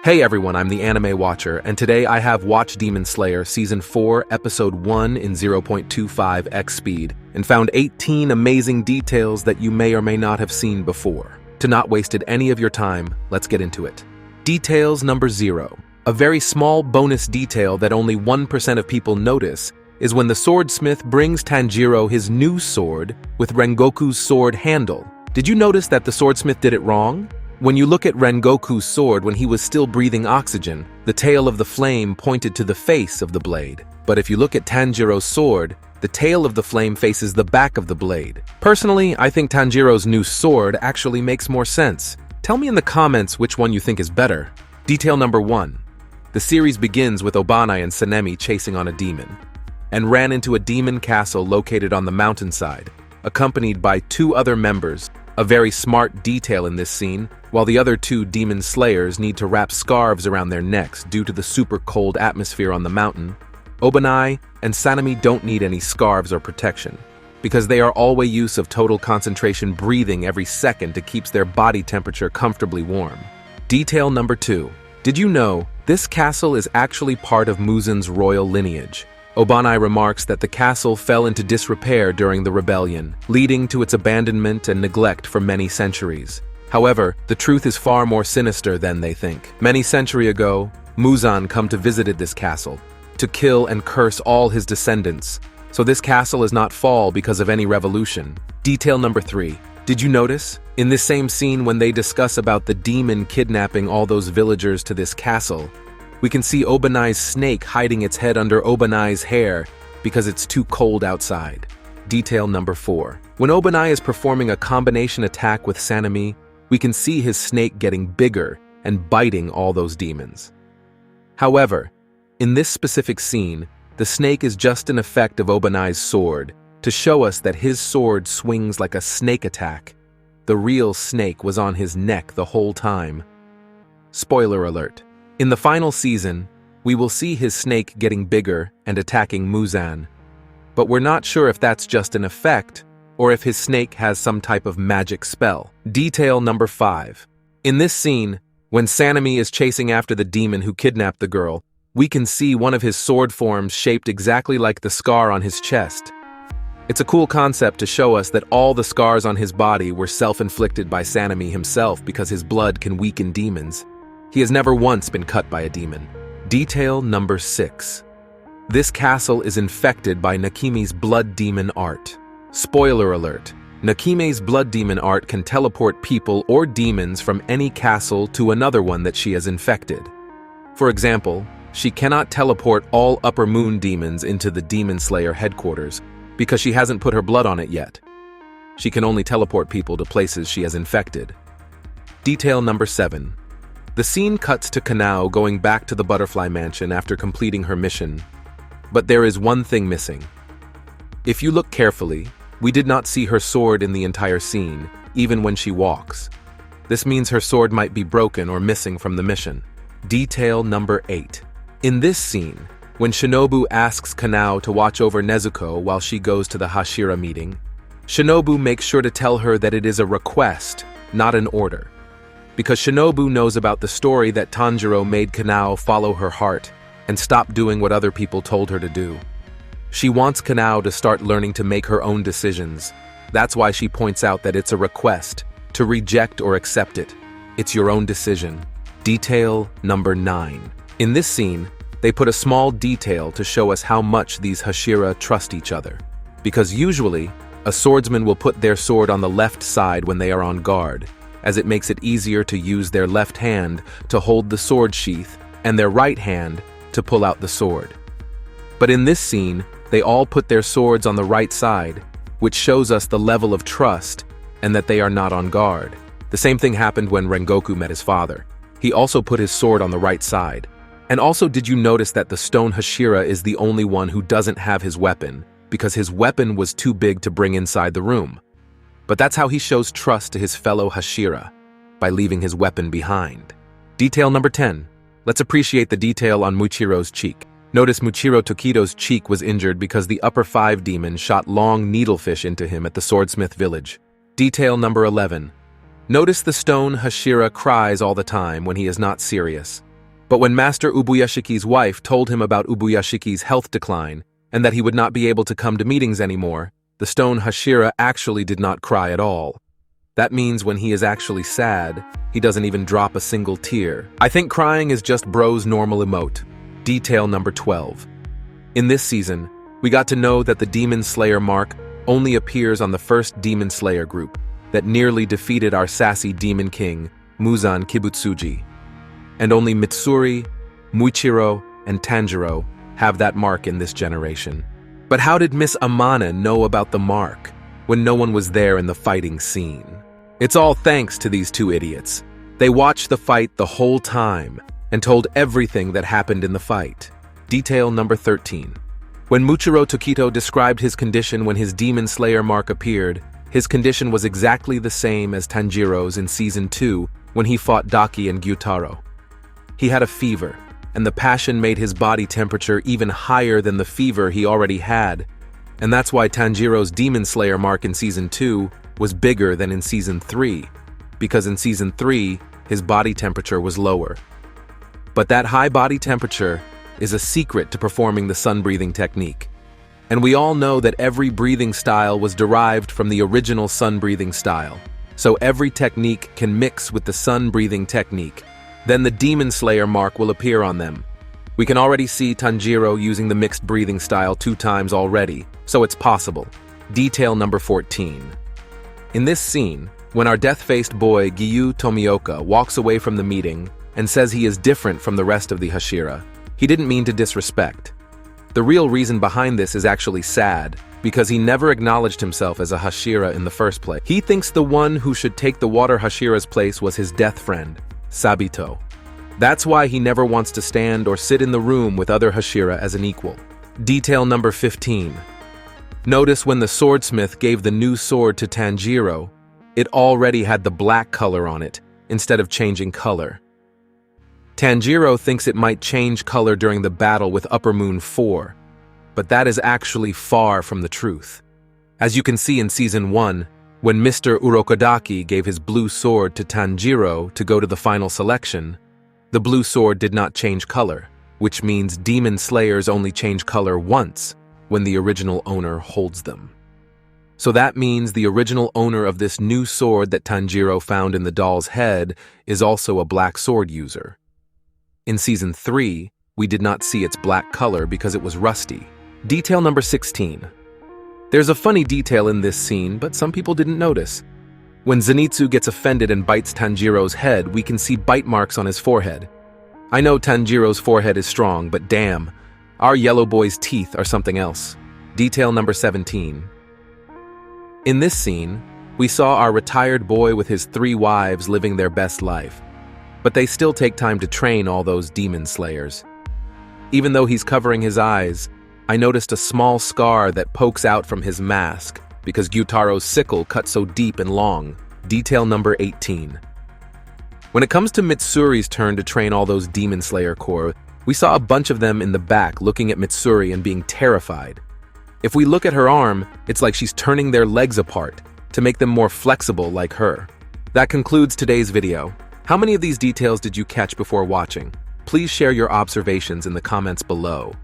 Hey everyone, I'm the Anime Watcher, and today I have watched Demon Slayer Season 4, Episode 1 in 0.25x speed, and found 18 amazing details that you may or may not have seen before. To not wasted any of your time, let's get into it. Details number 0. A very small bonus detail that only 1% of people notice is when the swordsmith brings Tanjiro his new sword with Rengoku's sword handle. Did you notice that the swordsmith did it wrong? When you look at Rengoku's sword when he was still breathing oxygen, the tail of the flame pointed to the face of the blade. But if you look at Tanjiro's sword, the tail of the flame faces the back of the blade. Personally, I think Tanjiro's new sword actually makes more sense. Tell me in the comments which one you think is better. Detail number 1. The series begins with Obanai and Sanemi chasing on a demon, and ran into a demon castle located on the mountainside, accompanied by 2 other members. A very smart detail in this scene, while the other 2 demon slayers need to wrap scarves around their necks due to the super cold atmosphere on the mountain, Obanai and Sanemi don't need any scarves or protection, because they are always use of total concentration breathing every second to keep their body temperature comfortably warm. Detail number 2. Did you know this castle is actually part of Muzen's royal lineage? Obanai remarks that the castle fell into disrepair during the rebellion, leading to its abandonment and neglect for many centuries. However, the truth is far more sinister than they think. Many centuries ago, Muzan come to visit this castle, to kill and curse all his descendants. So this castle is not fall because of any revolution. Detail number 3. Did you notice? In this same scene when they discuss about the demon kidnapping all those villagers to this castle, we can see Obanai's snake hiding its head under Obanai's hair because it's too cold outside. Detail number 4. When Obanai is performing a combination attack with Sanemi, we can see his snake getting bigger and biting all those demons. However, in this specific scene, the snake is just an effect of Obanai's sword to show us that his sword swings like a snake attack. The real snake was on his neck the whole time. Spoiler alert. In the final season, we will see his snake getting bigger and attacking Muzan, but we're not sure if that's just an effect or if his snake has some type of magic spell. Detail number 5. In this scene, when Sanemi is chasing after the demon who kidnapped the girl, we can see one of his sword forms shaped exactly like the scar on his chest. It's a cool concept to show us that all the scars on his body were self-inflicted by Sanemi himself because his blood can weaken demons. He has never once been cut by a demon. Detail number 6. This castle is infected by Nakime's blood demon art. Spoiler alert. Nakime's blood demon art can teleport people or demons from any castle to another one that she has infected. For example, she cannot teleport all Upper Moon demons into the Demon Slayer headquarters because she hasn't put her blood on it yet. She can only teleport people to places she has infected. Detail number 7. The scene cuts to Kanao going back to the Butterfly Mansion after completing her mission, but there is one thing missing. If you look carefully, we did not see her sword in the entire scene, even when she walks. This means her sword might be broken or missing from the mission. Detail number 8. In this scene, when Shinobu asks Kanao to watch over Nezuko while she goes to the Hashira meeting, Shinobu makes sure to tell her that it is a request, not an order. Because Shinobu knows about the story that Tanjiro made Kanao follow her heart and stop doing what other people told her to do. She wants Kanao to start learning to make her own decisions. That's why she points out that it's a request, to reject or accept it. It's your own decision. Detail number 9. In this scene, they put a small detail to show us how much these Hashira trust each other. Because usually, a swordsman will put their sword on the left side when they are on guard, as it makes it easier to use their left hand to hold the sword sheath and their right hand to pull out the sword. But in this scene, they all put their swords on the right side, which shows us the level of trust and that they are not on guard. The same thing happened when Rengoku met his father. He also put his sword on the right side. And also, did you notice that the stone Hashira is the only one who doesn't have his weapon because his weapon was too big to bring inside the room? But that's how he shows trust to his fellow Hashira, by leaving his weapon behind. Detail number 10. Let's appreciate the detail on Muichiro's cheek. Notice Muichiro Tokido's cheek was injured because the upper 5 demon shot long needlefish into him at the swordsmith village. Detail number 11. Notice the stone Hashira cries all the time when he is not serious. But when Master 𝐂𝐫𝐨𝐶𝐵𝐻𝐒's wife told him about 𝐂𝐫𝐴𝐶𝐵𝐻𝐒's health decline and that he would not be able to come to meetings anymore, the stone Hashira actually did not cry at all. That means when he is actually sad, he doesn't even drop a single tear. I think crying is just bro's normal emote. Detail number 12. In this season, we got to know that the Demon Slayer mark only appears on the first Demon Slayer group that nearly defeated our sassy Demon King, Muzan Kibutsuji. And only Mitsuri, Muichiro, and Tanjiro have that mark in this generation. But how did Miss Amane know about the mark when no one was there in the fighting scene? It's all thanks to these two idiots. They watched the fight the whole time and told everything that happened in the fight. Detail number 13. When Muichiro Tokito described his condition when his Demon Slayer mark appeared, his condition was exactly the same as Tanjiro's in Season 2 when he fought Daki and Gyutaro. He had a fever, and the passion made his body temperature even higher than the fever he already had, and that's why Tanjiro's Demon Slayer mark in Season 2 was bigger than in Season 3, because in Season 3, his body temperature was lower. But that high body temperature is a secret to performing the sun-breathing technique. And we all know that every breathing style was derived from the original sun-breathing style, so every technique can mix with the sun-breathing technique. Then the Demon Slayer mark will appear on them. We can already see Tanjiro using the mixed breathing style 2 times already, so it's possible. Detail number 14. In this scene, when our death-faced boy Giyu Tomioka walks away from the meeting and says he is different from the rest of the Hashira, he didn't mean to disrespect. The real reason behind this is actually sad, because he never acknowledged himself as a Hashira in the first place. He thinks the one who should take the water Hashira's place was his death friend, Sabito. That's why he never wants to stand or sit in the room with other Hashira as an equal. Detail number 15. Notice when the swordsmith gave the new sword to Tanjiro, it already had the black color on it, instead of changing color. Tanjiro thinks it might change color during the battle with Upper Moon 4, but that is actually far from the truth. As you can see in Season 1, when Mr. Urokodaki gave his blue sword to Tanjiro to go to the final selection, the blue sword did not change color, which means Demon Slayers only change color once when the original owner holds them. So that means the original owner of this new sword that Tanjiro found in the doll's head is also a black sword user. In Season 3, we did not see its black color because it was rusty. Detail number 16. There's a funny detail in this scene, but some people didn't notice. When Zenitsu gets offended and bites Tanjiro's head, we can see bite marks on his forehead. I know Tanjiro's forehead is strong, but damn, our yellow boy's teeth are something else. Detail number 17. In this scene, we saw our retired boy with his 3 wives living their best life. But they still take time to train all those demon slayers. Even though he's covering his eyes, I noticed a small scar that pokes out from his mask because Gyutaro's sickle cut so deep and long. Detail number 18. When it comes to Mitsuri's turn to train all those demon slayer corps, we saw a bunch of them in the back looking at Mitsuri and being terrified. If we look at her arm, it's like she's turning their legs apart to make them more flexible like her. That concludes today's video. How many of these details did you catch before watching? Please share your observations in the comments below.